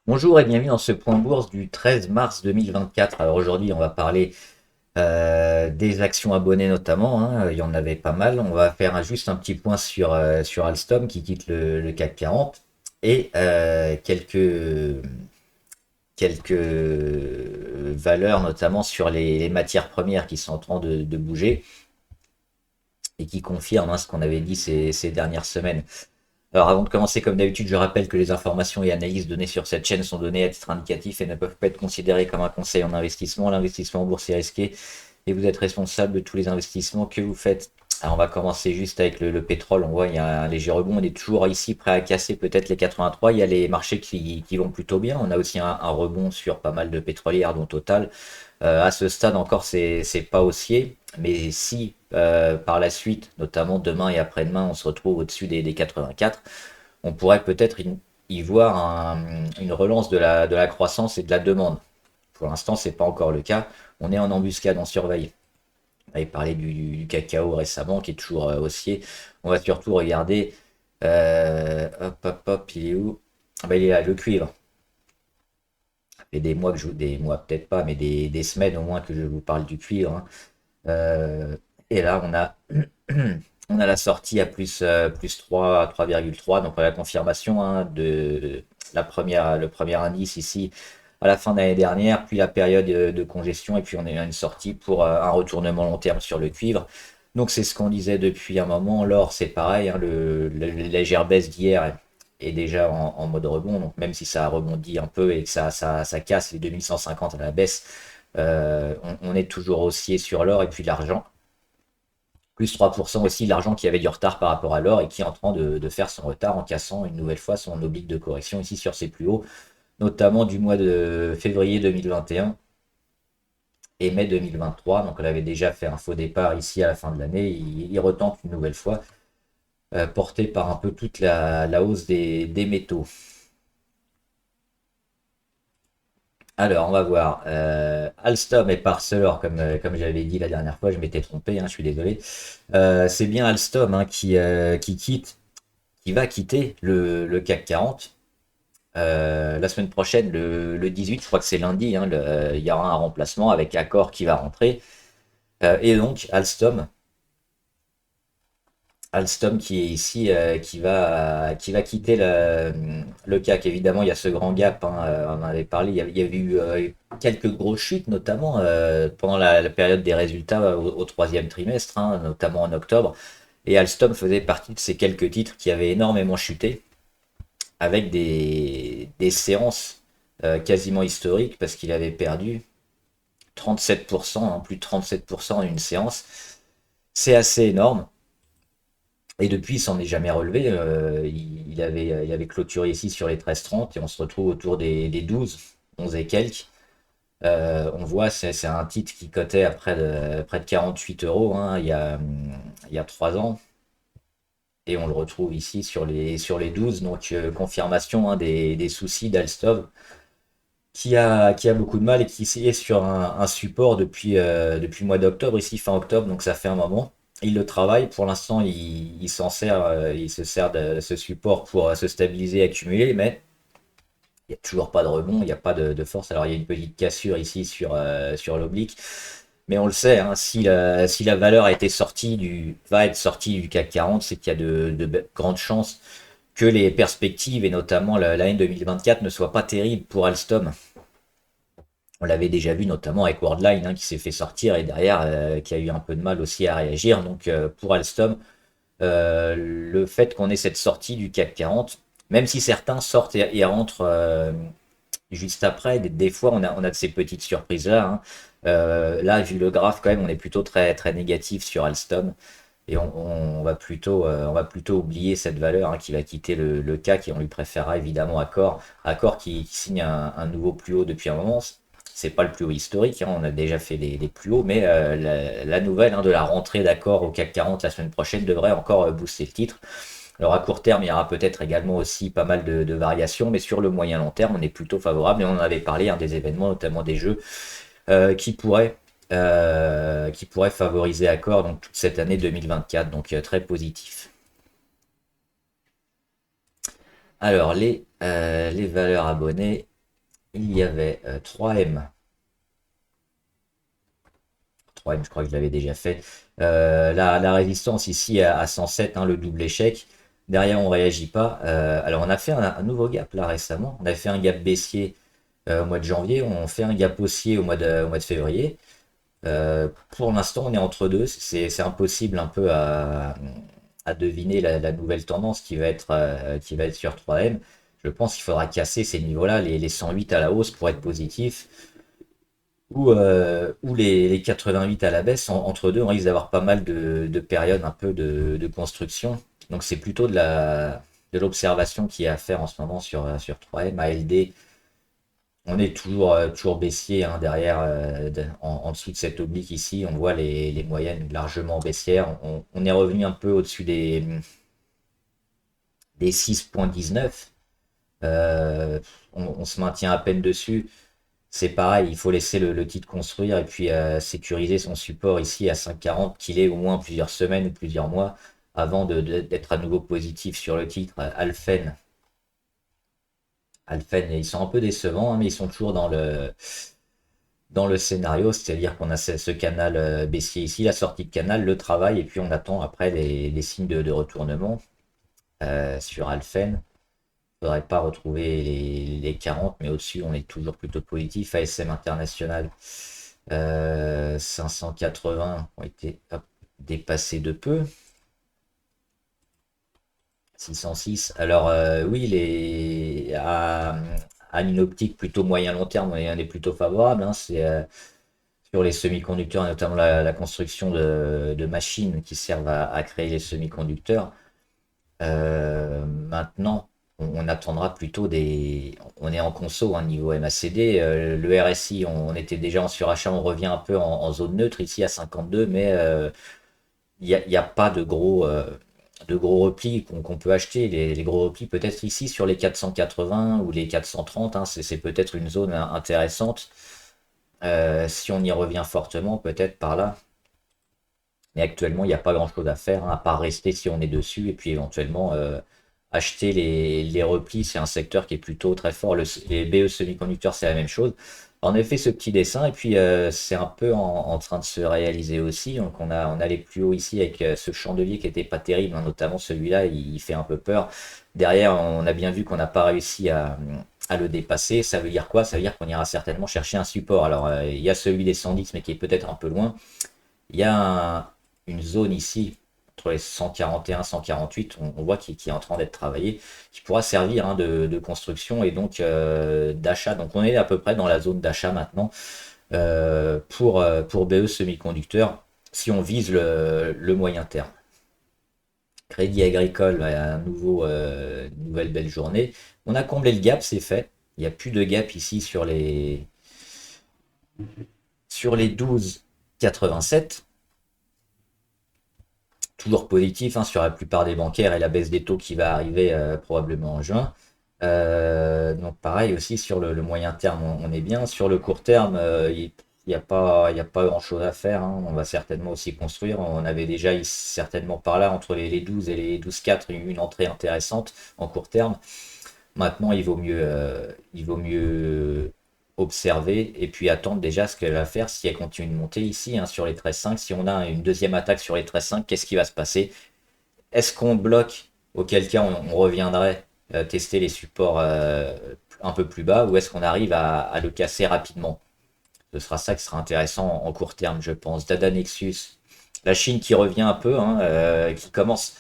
Bonjour et bienvenue dans ce point bourse du 13 mars 2024. Alors aujourd'hui, on va parler des actions abonnées notamment, hein. Il y en avait pas mal. On va faire juste un petit point sur Alstom qui quitte le CAC 40 et quelques valeurs notamment sur les matières premières qui sont en train de bouger et qui confirment, hein, ce qu'on avait dit ces dernières semaines. Alors avant de commencer, comme d'habitude, je rappelle que les informations et analyses données sur cette chaîne sont données à titre indicatif et ne peuvent pas être considérées comme un conseil en investissement. L'investissement en bourse est risqué et vous êtes responsable de tous les investissements que vous faites. Alors on va commencer juste avec le pétrole. On voit il y a un léger rebond. On est toujours ici prêt à casser peut-être les 83. Il y a les marchés qui vont plutôt bien. On a aussi un rebond sur pas mal de pétrolières, dont Total. À ce stade encore, c'est pas haussier. Mais si par la suite, notamment demain et après-demain, on se retrouve au-dessus des 84, on pourrait peut-être y voir une relance de la croissance et de la demande. Pour l'instant, c'est pas encore le cas. On est en embuscade, on surveille. On avait parlé du cacao récemment, qui est toujours haussier. On va surtout regarder. Hop, hop, hop, il est où? Ah ben, il est là, le cuivre. Ça fait des mois que des mois peut-être pas, mais des semaines au moins que je vous parle du cuivre, hein. Euh, et là, on a la sortie à plus 3, à 3,3. Donc, on a la confirmation, hein, de le premier indice ici à la fin de l'année dernière, puis la période de congestion, et puis on a une sortie pour un retournement long terme sur le cuivre. Donc, c'est ce qu'on disait depuis un moment. L'or, c'est pareil, hein, la légère baisse d'hier est déjà en mode rebond. Donc, même si ça a rebondi un peu et que ça casse les 2150 à la baisse, on est toujours haussier sur l'or et puis l'argent. Plus 3% aussi, l'argent qui avait du retard par rapport à l'or et qui est en train de faire son retard en cassant une nouvelle fois son oblique de correction ici sur ses plus hauts, notamment du mois de février 2021 et mai 2023. Donc on avait déjà fait un faux départ ici à la fin de l'année. Il retente une nouvelle fois, porté par un peu toute la hausse des métaux. Alors, on va voir. Alstom et Parcel, comme j'avais dit la dernière fois, je m'étais trompé, hein, je suis désolé. C'est bien Alstom, hein, qui va quitter le CAC 40. La semaine prochaine, le 18, je crois que c'est lundi, hein, il y aura un remplacement avec Accor qui va rentrer. Et donc, Alstom qui est ici, qui va quitter le CAC. Évidemment, il y a ce grand gap, hein, on en avait parlé. Il y avait eu quelques grosses chutes, notamment pendant la période des résultats au troisième trimestre, hein, notamment en octobre. Et Alstom faisait partie de ces quelques titres qui avaient énormément chuté, avec des séances quasiment historiques, parce qu'il avait perdu 37%, hein, plus de 37% en une séance. C'est assez énorme. Et depuis, il s'en est jamais relevé. Il avait clôturé ici sur les 13,30 et on se retrouve autour des 12, 11 et quelques. On voit, c'est un titre qui cotait à près de 48 euros, hein, il y a 3 ans. Et on le retrouve ici sur les 12. Donc, confirmation, hein, des soucis d'Alstom qui a beaucoup de mal et qui est sur un support depuis le mois d'octobre, ici fin octobre, donc ça fait un moment. Il le travaille, pour l'instant il s'en sert, il se sert de ce support pour se stabiliser, accumuler, mais il n'y a toujours pas de rebond, il n'y a pas de force. Alors il y a une petite cassure ici sur l'oblique, mais on le sait, hein, si la valeur va être sortie du CAC 40, c'est qu'il y a de grandes chances que les perspectives, et notamment l'année 2024, ne soient pas terribles pour Alstom. On l'avait déjà vu notamment avec Worldline, hein, qui s'est fait sortir et derrière qui a eu un peu de mal aussi à réagir. Donc pour Alstom, le fait qu'on ait cette sortie du CAC 40, même si certains sortent et rentrent juste après, des fois on a de ces petites surprises-là, hein. Là, vu le graphe, quand même, on est plutôt très, très négatif sur Alstom. Et on va plutôt oublier cette valeur, hein, qui va quitter le CAC et on lui préférera évidemment Accor. Accor qui signe un nouveau plus haut depuis un moment. C'est pas le plus haut historique, hein, on a déjà fait les plus hauts, mais la nouvelle, hein, de la rentrée d'Accor au CAC 40 la semaine prochaine devrait encore booster le titre. Alors à court terme, il y aura peut-être également aussi pas mal de variations, mais sur le moyen long terme, on est plutôt favorable et on en avait parlé, hein, des événements, notamment des jeux qui pourrait favoriser Accor donc toute cette année 2024, donc très positif. Alors les valeurs abonnées. il y avait 3M. 3M, je crois que je l'avais déjà fait. La résistance ici à 107, hein, le double échec. Derrière, on réagit pas. Alors, on a fait un nouveau gap là récemment. On a fait un gap baissier au mois de janvier. On fait un gap haussier au mois de février. Pour l'instant, on est entre deux. C'est impossible un peu à deviner la nouvelle tendance qui va être sur 3M. Je pense qu'il faudra casser ces niveaux-là, les 108 à la hausse pour être positif, ou les 88 à la baisse. Entre deux, on risque d'avoir pas mal de périodes un peu de construction. Donc c'est plutôt de l'observation qui est à faire en ce moment sur 3M. ALD, on est toujours baissier, hein, derrière, en dessous de cette oblique ici. On voit les moyennes largement baissières. On est revenu un peu au-dessus des 6,19. On se maintient à peine dessus. C'est pareil, il faut laisser le titre construire et puis sécuriser son support ici à 5,40, qu'il ait au moins plusieurs semaines ou plusieurs mois avant d'être à nouveau positif sur le titre. Alphen, ils sont un peu décevants, hein, mais ils sont toujours dans le scénario, c'est-à-dire qu'on a ce canal baissier ici, la sortie de canal, le travail, et puis on attend après les signes de retournement sur Alphen. Il ne faudrait pas retrouver les 40, mais au-dessus, on est toujours plutôt positif. ASM International, 580 ont été dépassés de peu. 606. Alors oui, à une optique plutôt moyen-long terme, on est plutôt favorable, hein. C'est sur les semi-conducteurs, notamment la construction de machines qui servent à créer les semi-conducteurs. Maintenant, on attendra plutôt des. On est en conso, hein, niveau MACD. Le RSI, on était déjà en surachat, on revient un peu en zone neutre ici à 52, mais il n'y a pas de gros replis qu'on peut acheter. Les gros replis, peut-être ici sur les 480 ou les 430, hein, c'est peut-être une zone intéressante. Si on y revient fortement, peut-être par là. Mais actuellement, il n'y a pas grand-chose à faire, hein, à part rester si on est dessus et puis éventuellement acheter les replis. C'est un secteur qui est plutôt très fort. Les BE semi-conducteurs, c'est la même chose. En effet, ce petit dessin, et puis c'est un peu en train de se réaliser aussi. Donc on a les plus hauts ici avec ce chandelier qui était pas terrible, hein, notamment celui-là, il fait un peu peur. Derrière, on a bien vu qu'on n'a pas réussi à le dépasser. Ça veut dire quoi? Ça veut dire qu'on ira certainement chercher un support. Alors il y a celui des 110, mais qui est peut-être un peu loin. Il y a une zone ici, entre les 141 148, on voit qui est en train d'être travaillé, qui pourra servir, hein, de construction et donc d'achat. Donc on est à peu près dans la zone d'achat maintenant pour BE semi-conducteurs, si on vise le moyen terme. Crédit Agricole, une nouvelle belle journée. On a comblé le gap, c'est fait. Il n'y a plus de gap ici sur les 12,87. Toujours positif, hein, sur la plupart des bancaires et la baisse des taux qui va arriver probablement en juin. Donc pareil aussi sur le moyen terme, on est bien. Sur le court terme, il y a pas grand-chose à faire, hein. On va certainement aussi construire. On avait déjà certainement par là, entre les 12 et les 12,4, une entrée intéressante en court terme. Maintenant, il vaut mieux observer et puis attendre déjà ce qu'elle va faire si elle continue de monter ici, hein, sur les 13,5. Si on a une deuxième attaque sur les 13,5, qu'est-ce qui va se passer? Est-ce qu'on bloque? Auquel cas, on reviendrait tester les supports un peu plus bas, ou est-ce qu'on arrive à le casser rapidement? Ce sera ça qui sera intéressant en court terme, je pense. Dada Nexus, la Chine qui revient un peu, hein, qui commence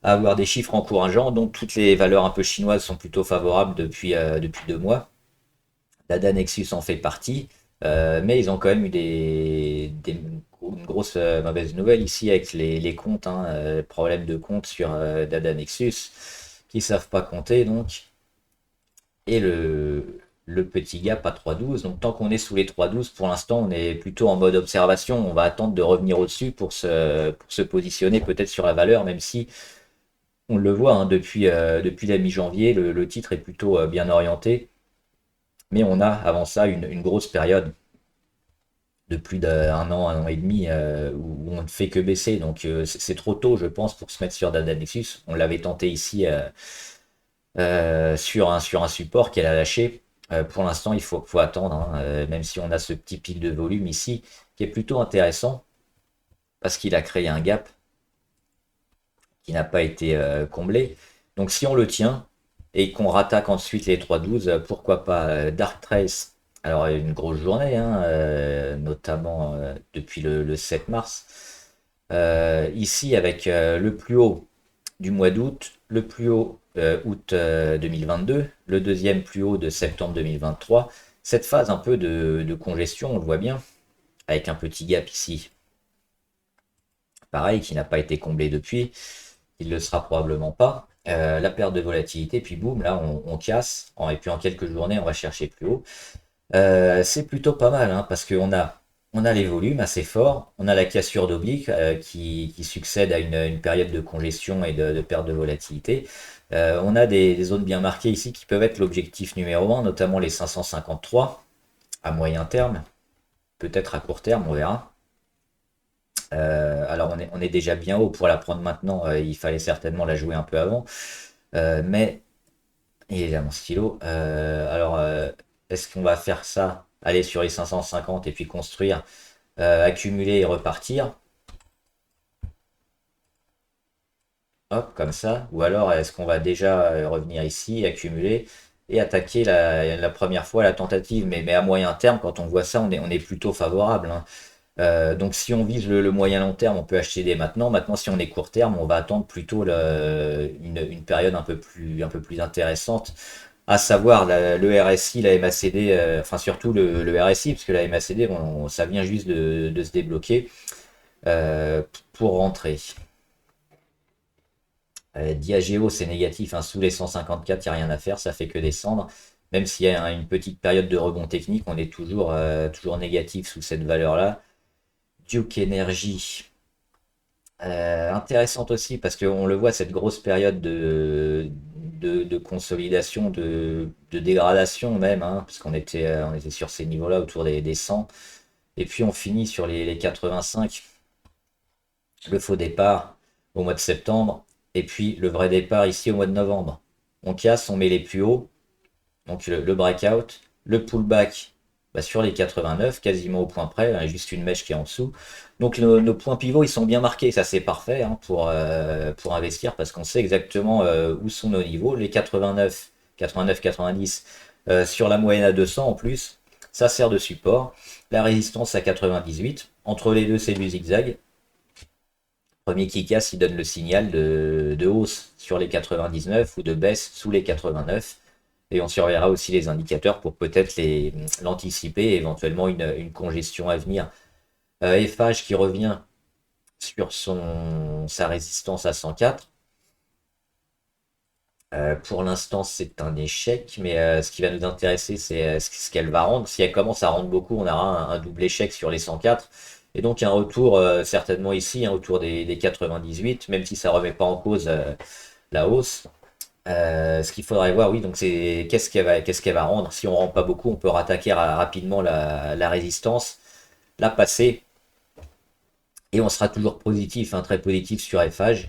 à avoir des chiffres encourageants, donc toutes les valeurs un peu chinoises sont plutôt favorables depuis 2 mois. Dada Nexus en fait partie, mais ils ont quand même eu une grosse mauvaise nouvelle ici avec les comptes, hein, problème de compte sur Dada Nexus, qui savent pas compter donc, et le petit gap à 3,12. Donc tant qu'on est sous les 3,12, pour l'instant on est plutôt en mode observation. On va attendre de revenir au-dessus pour se positionner peut-être sur la valeur, même si on le voit, hein, depuis la mi-janvier, le titre est plutôt bien orienté. Mais on a avant ça une grosse période de plus d'un an et demi, où on ne fait que baisser. Donc c'est trop tôt, je pense, pour se mettre sur Dada Nexus. On l'avait tenté ici sur un support qu'elle a lâché. Pour l'instant, faut attendre, hein, même si on a ce petit pic de volume ici, qui est plutôt intéressant, parce qu'il a créé un gap qui n'a pas été comblé. Donc si on le tient, et qu'on rattaque ensuite les 3,12, pourquoi pas Dark Trace. Alors une grosse journée, hein, notamment depuis le 7 mars. Ici avec le plus haut du mois d'août, le plus haut août 2022, le deuxième plus haut de septembre 2023. Cette phase un peu de congestion, on le voit bien, avec un petit gap ici, pareil, qui n'a pas été comblé depuis, il ne le sera probablement pas. La perte de volatilité, puis boum, là on casse, et puis en quelques journées on va chercher plus haut. C'est plutôt pas mal, hein, parce qu'on a les volumes assez forts, on a la cassure d'oblique qui succède à une période de congestion et de perte de volatilité. On a des zones bien marquées ici qui peuvent être l'objectif numéro un, notamment les 553 à moyen terme, peut-être à court terme, on verra. Alors on est déjà bien haut pour la prendre maintenant, il fallait certainement la jouer un peu avant. Mais il est là mon stylo. Alors, est-ce qu'on va faire ça, aller sur les 550 et puis construire, accumuler et repartir? Hop, comme ça. Ou alors, est-ce qu'on va déjà revenir ici, accumuler et attaquer la première fois la tentative? Mais à moyen terme, quand on voit ça, on est plutôt favorable, hein. Donc si on vise le moyen long terme, on peut acheter dès maintenant. Maintenant, si on est court terme, on va attendre plutôt une période un peu plus intéressante, à savoir le RSI, la MACD, enfin surtout le RSI, parce que la MACD, ça vient juste de se débloquer euh, pour rentrer. Diageo, c'est négatif, hein, sous les 154, il n'y a rien à faire, ça fait que descendre. Même s'il y a une petite période de rebond technique, on est toujours négatif sous cette valeur-là. Duke Energy, intéressante aussi parce qu'on le voit, cette grosse période de consolidation, de dégradation même, hein, parce on était sur ces niveaux-là autour des 100. Et puis on finit sur les 85, le faux départ au mois de septembre, et puis le vrai départ ici au mois de novembre. On casse, on met les plus hauts, donc le breakout, le pullback sur les 89, quasiment au point près, hein, juste une mèche qui est en dessous. Donc nos points pivots, ils sont bien marqués, ça c'est parfait, hein, pour investir parce qu'on sait exactement où sont nos niveaux. Les 89, 89, 90 sur la moyenne à 200 en plus, ça sert de support. La résistance à 98, entre les deux c'est du zigzag. Premier qui casse, il donne le signal de hausse sur les 99 ou de baisse sous les 89. Et on surveillera aussi les indicateurs pour peut-être l'anticiper et éventuellement une congestion à venir. FH qui revient sur sa résistance à 104. Pour l'instant, c'est un échec, mais ce qui va nous intéresser, c'est ce qu'elle va rendre. Si elle commence à rendre beaucoup, on aura un double échec sur les 104. Et donc un retour certainement ici, hein, autour des 98, même si ça ne remet pas en cause la hausse. Ce qu'il faudrait voir, oui, donc c'est qu'est-ce qu'elle va rendre. Si on ne rend pas beaucoup, on peut rattaquer rapidement la résistance, la passer, et on sera toujours positif, hein, très positif sur FH.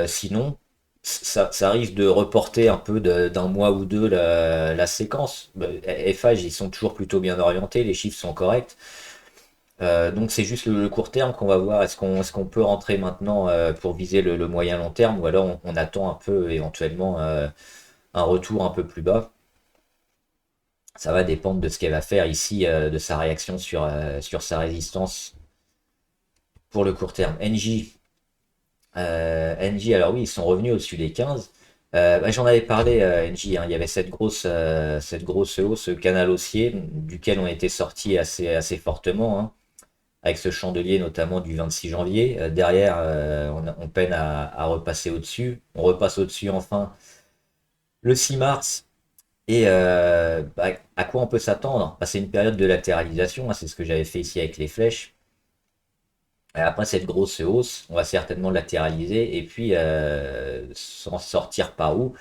Sinon, ça risque de reporter un peu d'un mois ou deux la séquence. FH, ils sont toujours plutôt bien orientés, les chiffres sont corrects. Donc c'est juste le court terme qu'on va voir. Est-ce qu'on peut rentrer maintenant pour viser le moyen long terme ou alors on attend un peu éventuellement un retour un peu plus bas. Ça va dépendre de ce qu'elle va faire ici, de sa réaction sur sa résistance pour le court terme. NJ, alors oui, ils sont revenus au-dessus des 15. J'en avais parlé, NJ, hein, il y avait cette grosse hausse, ce canal haussier, duquel on était sorti assez fortement, hein, avec ce chandelier notamment du 26 janvier. Derrière, on peine à repasser au-dessus. On repasse au-dessus enfin le 6 mars. Et à quoi on peut s'attendre? C'est une période de latéralisation, hein, c'est ce que j'avais fait ici avec les flèches. Et après cette grosse hausse, on va certainement latéraliser et puis s'en sortir par où?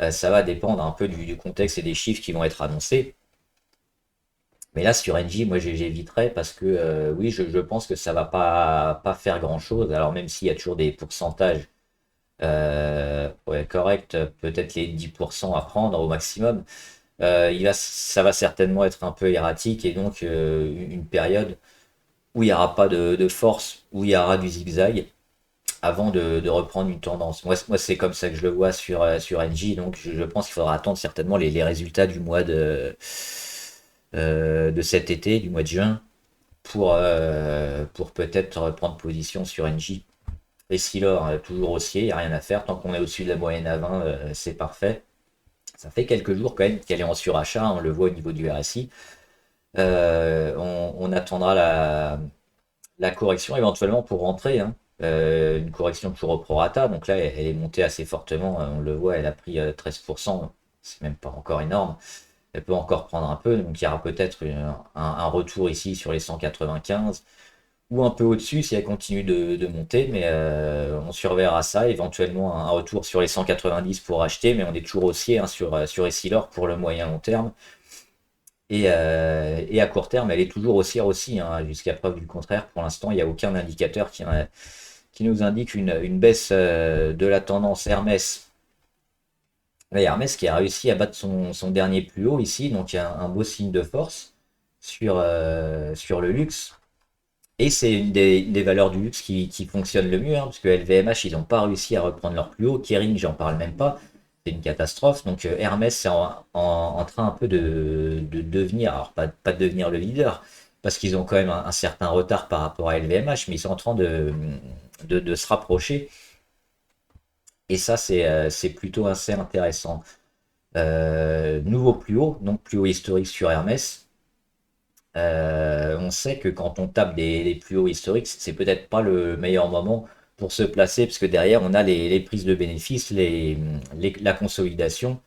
Ça va dépendre un peu du contexte et des chiffres qui vont être annoncés. Mais là sur NJ, moi j'éviterai parce que oui, je pense que ça va pas faire grand-chose. Alors même s'il y a toujours des pourcentages ouais, corrects, peut-être les 10% à prendre au maximum. Ça va certainement être un peu erratique et donc une période où il n'y aura pas de force, où il y aura du zigzag avant de reprendre une tendance. Moi c'est comme ça que je le vois sur NJ, donc je pense qu'il faudra attendre certainement les résultats du mois de cet été, du mois de juin, pour peut-être prendre position sur NJ. Et si l'or toujours haussier, il n'y a rien à faire. Tant qu'on est au-dessus de la moyenne à 20, c'est parfait. Ça fait quelques jours quand même qu'elle est en surachat, on le voit au niveau du RSI. On attendra la correction éventuellement pour rentrer, hein. Une correction toujours au prorata, donc là elle est montée assez fortement, on le voit, elle a pris 13%, c'est même pas encore énorme, elle peut encore prendre un peu, donc il y aura peut-être un retour ici sur les 195 ou un peu au-dessus si elle continue de monter, mais on surveillera ça, éventuellement un retour sur les 190 pour acheter, mais on est toujours haussier, hein, sur Essilor pour le moyen long terme. Et à court terme, elle est toujours haussière aussi, hein, jusqu'à preuve du contraire. Pour l'instant, il n'y a aucun indicateur qui nous indique une baisse de la tendance Hermès. Là, il y a Hermès qui a réussi à battre son dernier plus haut ici, donc il y a un beau signe de force sur le luxe. Et c'est une des valeurs du luxe qui fonctionne le mieux, hein, parce que LVMH, ils n'ont pas réussi à reprendre leur plus haut. Kering, j'en parle même pas. C'est une catastrophe. Donc Hermès, c'est en train un peu de devenir, alors pas de devenir le leader, parce qu'ils ont quand même un certain retard par rapport à LVMH, mais ils sont en train de se rapprocher. Et ça, c'est plutôt assez intéressant. Nouveau plus haut, donc plus haut historique sur Hermès. On sait que quand on tape des plus hauts historiques, c'est peut-être pas le meilleur moment pour se placer, parce que derrière, on a les prises de bénéfices, la consolidation,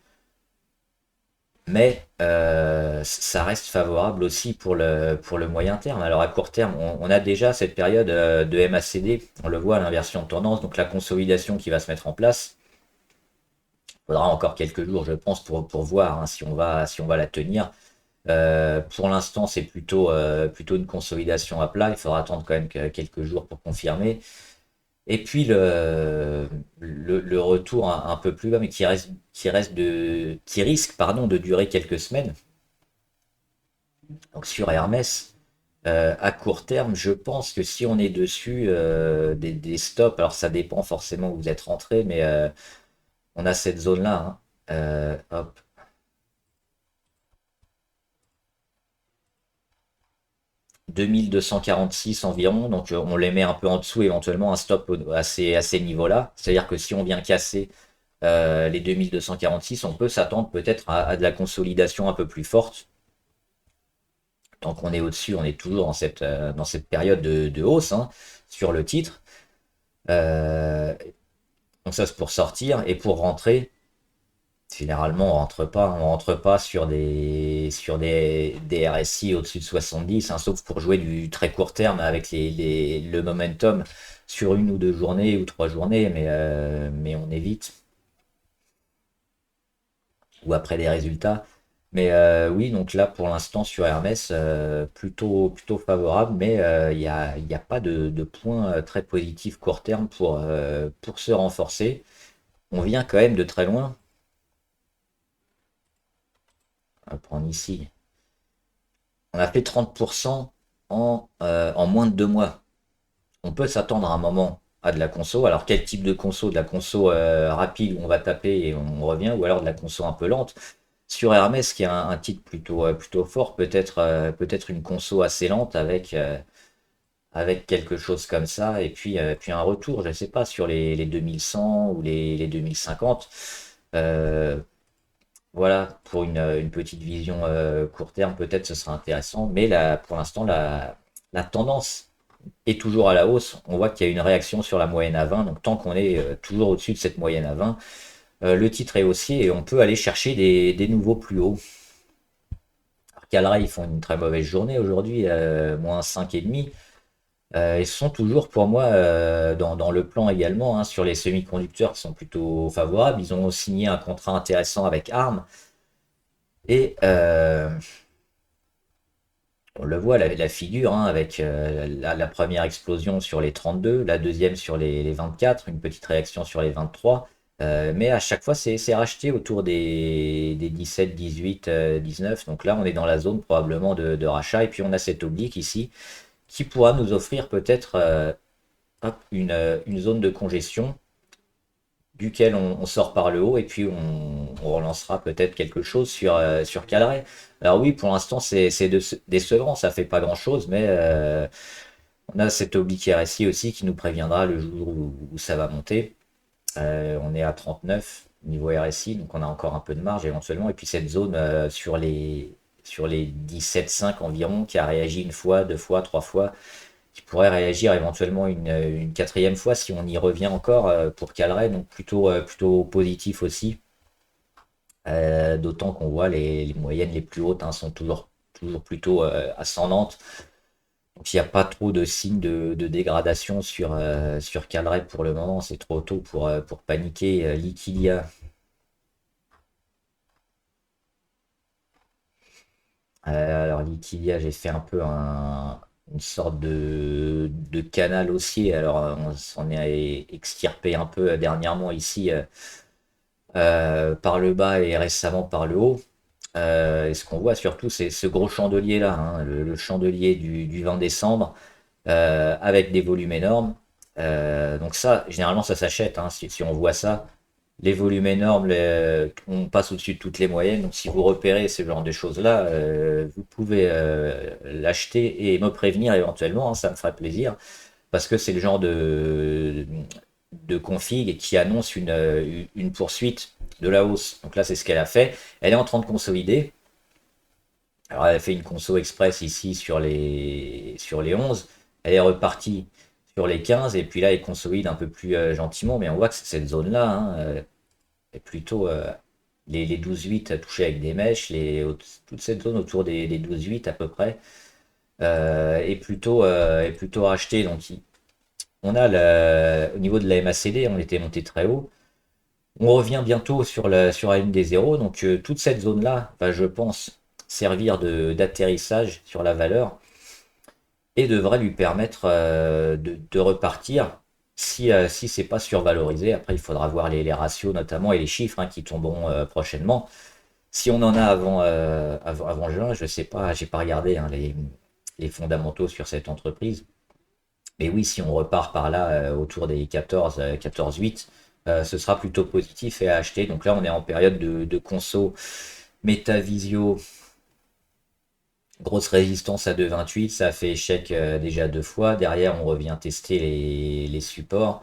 mais ça reste favorable aussi pour le moyen terme. Alors à court terme, on a déjà cette période de MACD, on le voit à l'inversion de tendance, donc la consolidation qui va se mettre en place. Il faudra encore quelques jours, je pense, pour voir, hein, si on va la tenir. Pour l'instant, c'est plutôt une consolidation à plat. Il faudra attendre quand même quelques jours pour confirmer. Et puis le retour un peu plus bas, mais qui risque, pardon, de durer quelques semaines. Donc sur Hermès, à court terme, je pense que si on est dessus des stops, alors ça dépend forcément où vous êtes rentré, mais on a cette zone-là, hein. Hop. 2246 environ, donc on les met un peu en dessous, éventuellement un stop à ces niveaux-là. C'est-à-dire que si on vient casser les 2246, on peut s'attendre peut-être à de la consolidation un peu plus forte. Tant qu'on est au-dessus, on est toujours dans cette période de hausse, hein, sur le titre. Euh, donc ça c'est pour sortir et pour rentrer. Généralement, on rentre pas sur des RSI au-dessus de 70, hein, sauf pour jouer du très court terme avec le momentum sur une ou deux journées ou trois journées, mais on évite, ou après des résultats. Mais oui, donc là, pour l'instant, sur Hermès, plutôt favorable, mais il y a pas de point très positif court terme pour se renforcer. On vient quand même de très loin. On va prendre ici. On a fait 30% en moins de 2 mois. On peut s'attendre à un moment à de la conso. Alors quel type de conso? De la conso rapide où on va taper et on revient, ou alors de la conso un peu lente. Sur Hermès, qui est un titre plutôt fort, peut-être une conso assez lente avec quelque chose comme ça, et puis un retour, je ne sais pas, sur les 2100 ou les 2050. Euh, voilà, pour une petite vision court terme, peut-être ce sera intéressant, mais là, pour l'instant, la tendance est toujours à la hausse. On voit qu'il y a une réaction sur la moyenne à 20, donc tant qu'on est toujours au-dessus de cette moyenne à 20, le titre est haussier et on peut aller chercher des nouveaux plus hauts. Alors Calra, ils font une très mauvaise journée aujourd'hui, moins 5,5. Ils sont toujours pour moi dans le plan également, hein, sur les semi-conducteurs qui sont plutôt favorables. Ils ont signé un contrat intéressant avec ARM. Et on le voit, la figure, hein, avec la première explosion sur les 32, la deuxième sur les 24, une petite réaction sur les 23. Mais à chaque fois, c'est racheté autour des 17, 18, 19. Donc là, on est dans la zone probablement de rachat. Et puis on a cet oblique ici qui pourra nous offrir peut-être une zone de congestion duquel on sort par le haut et puis on relancera peut-être quelque chose sur Calais. Alors oui, pour l'instant, c'est décevant, ça fait pas grand-chose, mais on a cet oblique RSI aussi qui nous préviendra le jour où ça va monter. On est à 39 niveau RSI, donc on a encore un peu de marge éventuellement. Et puis cette zone sur les 17,5 environ qui a réagi une fois, deux fois, trois fois, qui pourrait réagir éventuellement une quatrième fois si on y revient encore pour Calray, donc plutôt positif aussi. D'autant qu'on voit les moyennes les plus hautes sont toujours plutôt ascendantes. Donc il n'y a pas trop de signes de dégradation sur Calray pour le moment, c'est trop tôt pour paniquer. Liquilia, alors Liquilia, j'ai fait un peu une sorte de canal haussier. Alors on s'en est extirpé un peu dernièrement ici par le bas et récemment par le haut. Et ce qu'on voit surtout, c'est ce gros chandelier là, le chandelier du 20 décembre, avec des volumes énormes. Donc ça, généralement, ça s'achète, si on voit ça. Les volumes énormes, on passe au-dessus de toutes les moyennes. Donc si vous repérez ce genre de choses-là, vous pouvez l'acheter et me prévenir éventuellement, ça me ferait plaisir. Parce que c'est le genre de config qui annonce une poursuite de la hausse. Donc là, c'est ce qu'elle a fait. Elle est en train de consolider. Alors, elle a fait une conso express ici sur les 11. Elle est repartie sur les 15. Et puis là, elle consolide un peu plus gentiment. Mais on voit que cette zone-là est plutôt les 12,8 touchés avec des mèches. Toute cette zone autour des 12,8 à peu près est plutôt rachetée. Donc, on a au niveau de la MACD, on était monté très haut. On revient bientôt sur la ligne des zéros, donc toute cette zone-là va, je pense, servir d'atterrissage sur la valeur et devrait lui permettre de repartir si c'est pas survalorisé. Après, il faudra voir les ratios notamment et les chiffres qui tomberont prochainement. Si on en a avant juin, je sais pas, j'ai pas regardé les fondamentaux sur cette entreprise. Mais oui, si on repart par là autour des 14, 14,8, ce sera plutôt positif et à acheter. Donc là, on est en période de conso Metavisio, grosse résistance à 2,28, ça a fait échec déjà deux fois. Derrière, on revient tester les supports.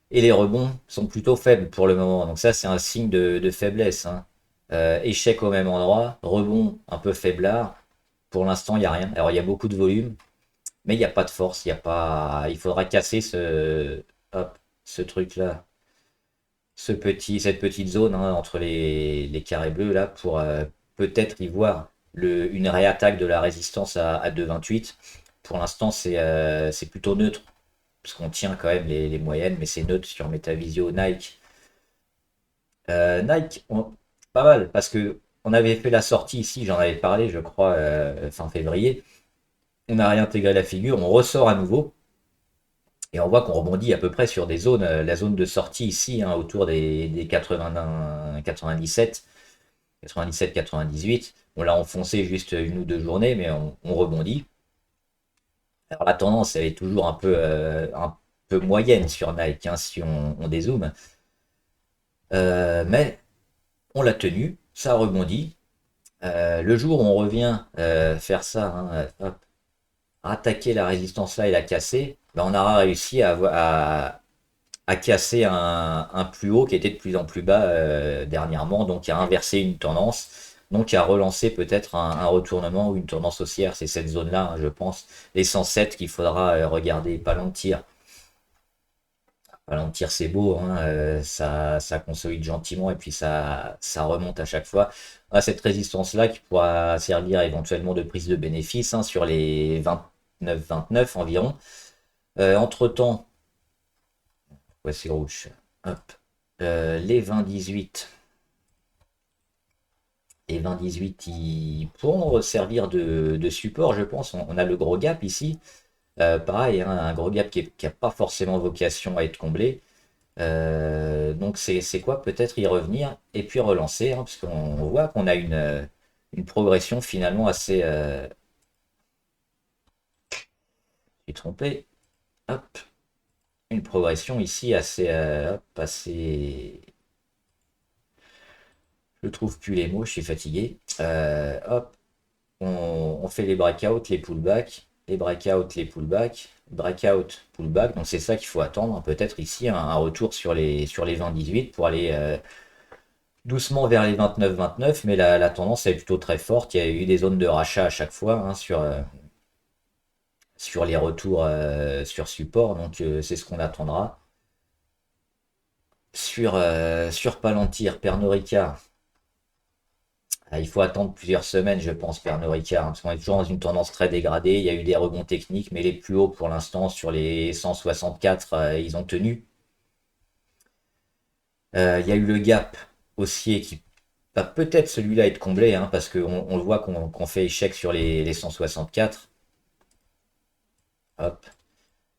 Et les rebonds sont plutôt faibles pour le moment. Donc ça, c'est un signe de faiblesse. Échec au même endroit, rebond un peu faiblard. Pour l'instant, il n'y a rien. Alors, il y a beaucoup de volume, mais il n'y a pas de force, il faudra casser hop, ce truc-là, cette petite zone entre les carrés bleus là pour peut-être y voir une réattaque de la résistance à 2,28. Pour l'instant, c'est plutôt neutre, parce qu'on tient quand même les moyennes, mais c'est neutre sur Metavisio, Nike. Nike, pas mal, parce que on avait fait la sortie ici, j'en avais parlé, je crois, fin février. On a réintégré la figure, on ressort à nouveau. Et on voit qu'on rebondit à peu près sur des zones, la zone de sortie ici, autour des 80, 97, 97, 98. On l'a enfoncé juste une ou deux journées, mais on rebondit. Alors la tendance, elle est toujours un peu moyenne sur Nike, si on dézoome. Mais on l'a tenu, ça rebondit. Le jour où on revient faire ça, hop, attaquer la résistance là et la casser, ben on aura réussi à casser un plus haut qui était de plus en plus bas dernièrement, donc à inverser une tendance, donc à relancer peut-être un retournement ou une tendance haussière. C'est cette zone-là, je pense, les 107 qu'il faudra regarder. Palantir. Palantir, c'est beau, ça consolide gentiment et puis ça remonte à chaque fois. On a cette résistance-là qui pourra servir éventuellement de prise de bénéfice sur les 29 environ. Entre-temps, ouais, c'est rouge. Hop. Les 20-18. Les 20-18, ils pourront servir de support, je pense. On a le gros gap ici. Pareil, un gros gap qui n'a pas forcément vocation à être comblé. Donc c'est quoi? Peut-être y revenir et puis relancer, hein, parce qu'on voit qu'on a une progression finalement assez... je suis trompé. Hop. Une progression ici assez... hop, assez... Je trouve plus les mots, je suis fatigué. Hop. On fait les breakouts, les pullbacks, les breakouts, les pullbacks, breakout, pullback. Donc c'est ça qu'il faut attendre. Peut-être ici un retour sur les 20-18 pour aller doucement vers les 29-29. Mais la tendance est plutôt très forte. Il y a eu des zones de rachat à chaque fois, hein, sur les retours sur support. Donc c'est ce qu'on attendra. Sur Palantir, Pernod Ricard. Il faut attendre plusieurs semaines, je pense, Pernod Ricard, hein, parce qu'on est toujours dans une tendance très dégradée. Il y a eu des rebonds techniques, mais les plus hauts pour l'instant, sur les 164, ils ont tenu. Il y a eu le gap haussier qui va peut-être celui-là être comblé, hein, parce qu'on le voit qu'on fait échec sur les 164. Hop.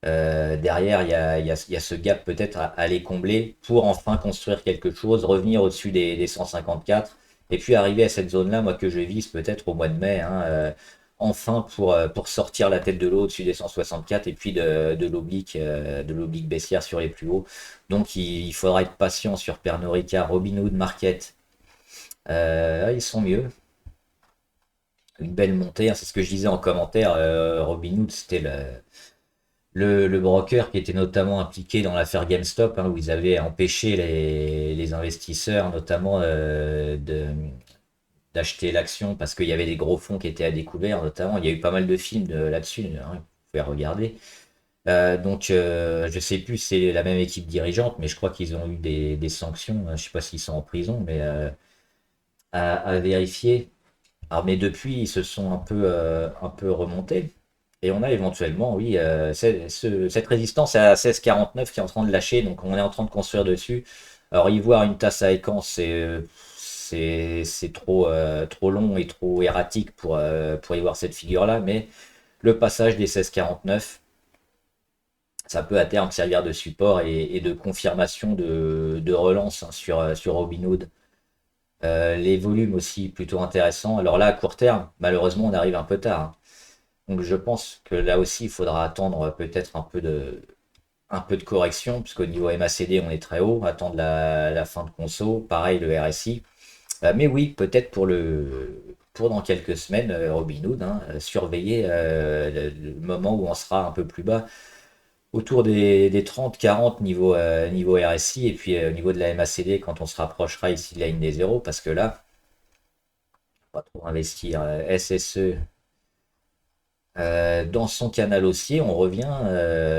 Derrière, il y a ce gap peut-être à aller combler pour enfin construire quelque chose, revenir au-dessus des 154 et puis arriver à cette zone-là, moi que je vise peut-être au mois de mai, hein, enfin pour sortir la tête de l'eau au-dessus des 164 et puis de l'oblique baissière sur les plus hauts. Donc il faudra être patient sur Pernod Ricard, Robinhood, Market. Ils sont mieux. Une belle montée, hein, c'est ce que je disais en commentaire. Robinhood, c'était le broker qui était notamment impliqué dans l'affaire GameStop, hein, où ils avaient empêché les investisseurs, notamment d'acheter l'action parce qu'il y avait des gros fonds qui étaient à découvert, notamment. Il y a eu pas mal de films là-dessus, hein, vous pouvez regarder. Donc, je sais plus si c'est la même équipe dirigeante, mais je crois qu'ils ont eu des sanctions. Je sais pas s'ils sont en prison, mais à vérifier. Alors, mais depuis, ils se sont un peu remontés. Et on a éventuellement, oui, cette résistance à 16,49 qui est en train de lâcher, donc on est en train de construire dessus. Alors y voir une tasse à écan, c'est trop long et trop erratique pour y voir cette figure-là, mais le passage des 16,49, ça peut à terme servir de support et de confirmation de relance, hein, sur Robinhood. Les volumes aussi plutôt intéressants. Alors là, à court terme, malheureusement, on arrive un peu tard, hein. Donc je pense que là aussi, il faudra attendre peut-être un peu de correction, puisqu'au niveau MACD, on est très haut, attendre la fin de conso, pareil le RSI. Mais oui, peut-être pour dans quelques semaines, Robinhood, hein, surveiller le moment où on sera un peu plus bas, autour des 30-40 niveau RSI, et puis au niveau de la MACD, quand on se rapprochera ici de la ligne des zéros, parce que là, on va trop investir SSE. Dans son canal haussier, on revient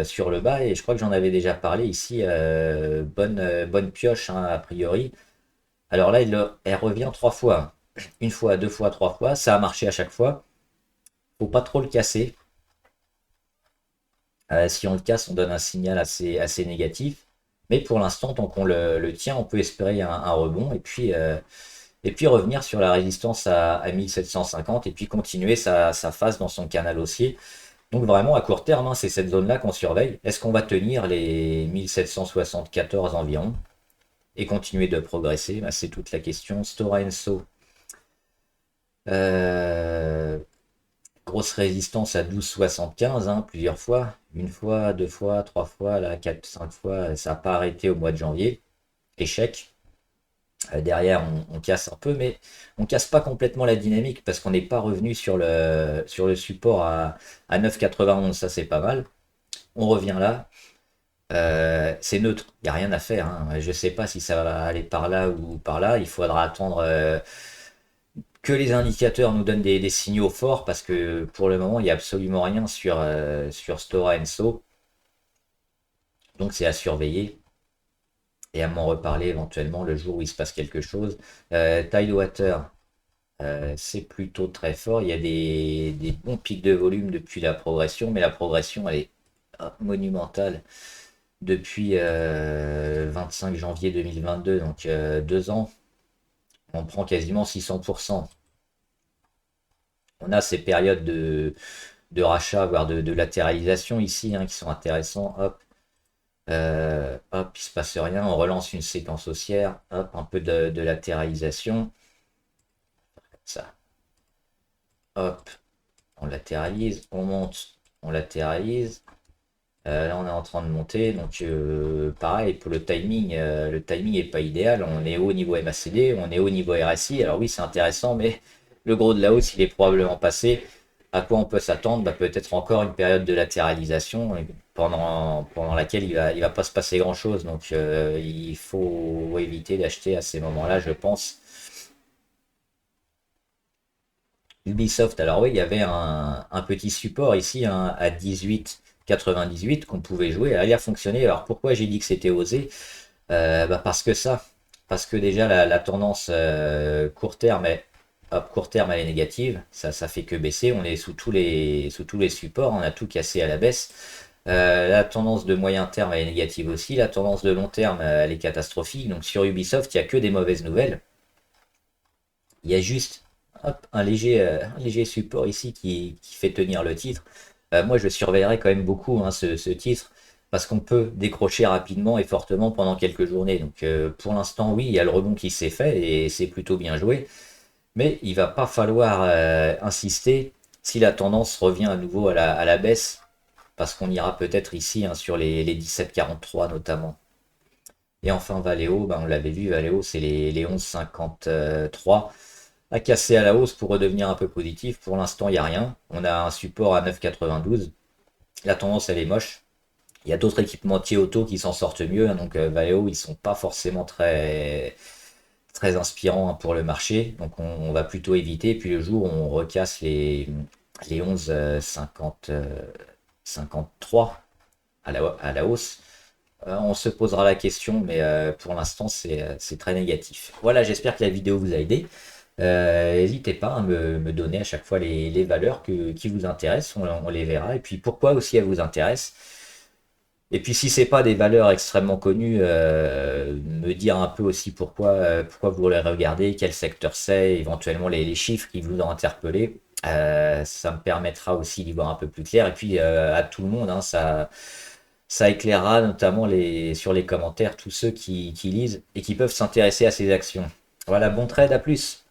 sur le bas et je crois que j'en avais déjà parlé ici. Bonne pioche, hein, a priori. Alors là, elle revient trois fois. Une fois, deux fois, trois fois. Ça a marché à chaque fois. Faut pas trop le casser. Si on le casse, on donne un signal assez négatif. Mais pour l'instant, tant qu'on le tient, on peut espérer un rebond et puis revenir sur la résistance à 1750 et puis continuer sa phase dans son canal haussier. Donc vraiment à court terme, hein, c'est cette zone-là qu'on surveille. Est-ce qu'on va tenir les 1774 environ et continuer de progresser? Bah, c'est toute la question. Stora Enso, euh, grosse résistance à 12,75, hein, plusieurs fois. Une fois, deux fois, trois fois, là, quatre, cinq fois. Ça n'a pas arrêté au mois de janvier. Échec. Derrière, on casse un peu, mais on casse pas complètement la dynamique parce qu'on n'est pas revenu sur le support à 9,91. Ça, c'est pas mal. On revient là. C'est neutre, il n'y a rien à faire, hein. Je ne sais pas si ça va aller par là ou par là. Il faudra attendre que les indicateurs nous donnent des signaux forts parce que pour le moment, il n'y a absolument rien sur Stora Enso. Donc c'est à surveiller et à m'en reparler éventuellement le jour où il se passe quelque chose. Tidewater, c'est plutôt très fort. Il y a des bons pics de volume depuis la progression, mais la progression elle est monumentale depuis 25 janvier 2022, donc 2 ans, on prend quasiment 600%. On a ces périodes de rachat, voire de latéralisation ici, hein, qui sont intéressants. Hop. Hop, il se passe rien, on relance une séquence haussière, hop, un peu de latéralisation, ça, hop, on latéralise, on monte, on latéralise. Là, on est en train de monter, donc pareil pour le timing est pas idéal. On est haut niveau MACD, on est haut niveau RSI. Alors oui, c'est intéressant, mais le gros de la hausse, il est probablement passé. À quoi on peut s'attendre? Bah, peut-être encore une période de latéralisation pendant laquelle il va pas se passer grand-chose. Donc il faut éviter d'acheter à ces moments-là, je pense. Ubisoft, alors oui, il y avait un petit support ici hein, à 18,98 qu'on pouvait jouer, elle a l'air fonctionner. Alors pourquoi j'ai dit que c'était osé? Bah parce que déjà la tendance court terme, court terme elle est négative, ça fait que baisser, on est sous tous les supports, on a tout cassé à la baisse. La tendance de moyen terme elle est négative aussi, la tendance de long terme elle est catastrophique, donc sur Ubisoft il n'y a que des mauvaises nouvelles. Il y a juste hop, un léger support ici qui fait tenir le titre. Moi, je surveillerai quand même beaucoup hein, ce titre parce qu'on peut décrocher rapidement et fortement pendant quelques journées. Donc, pour l'instant, oui, il y a le rebond qui s'est fait et c'est plutôt bien joué. Mais il va pas falloir insister si la tendance revient à nouveau à la baisse parce qu'on ira peut-être ici hein, sur les 17,43 notamment. Et enfin, Valeo, ben, on l'avait vu, Valeo, c'est les 11,53 à casser à la hausse pour redevenir un peu positif. Pour l'instant, il n'y a rien. On a un support à 9,92. La tendance, elle est moche. Il y a d'autres équipementiers auto qui s'en sortent mieux. Hein, donc Valeo, ils sont pas forcément très inspirants hein, pour le marché. Donc on va plutôt éviter. Puis le jour où on recasse les 11,50, 53 à la hausse, on se posera la question. Mais pour l'instant, c'est très négatif. Voilà, j'espère que la vidéo vous a aidé. N'hésitez pas à me donner à chaque fois les valeurs qui vous intéressent, on les verra. Et puis pourquoi aussi elles vous intéressent. Et puis si c'est pas des valeurs extrêmement connues, me dire un peu aussi pourquoi vous les regardez, quel secteur c'est, éventuellement les chiffres qui vous ont interpellé. Ça me permettra aussi d'y voir un peu plus clair. Et puis à tout le monde, hein, ça éclairera notamment sur les commentaires tous ceux qui lisent et qui peuvent s'intéresser à ces actions. Voilà, bon trade, à plus.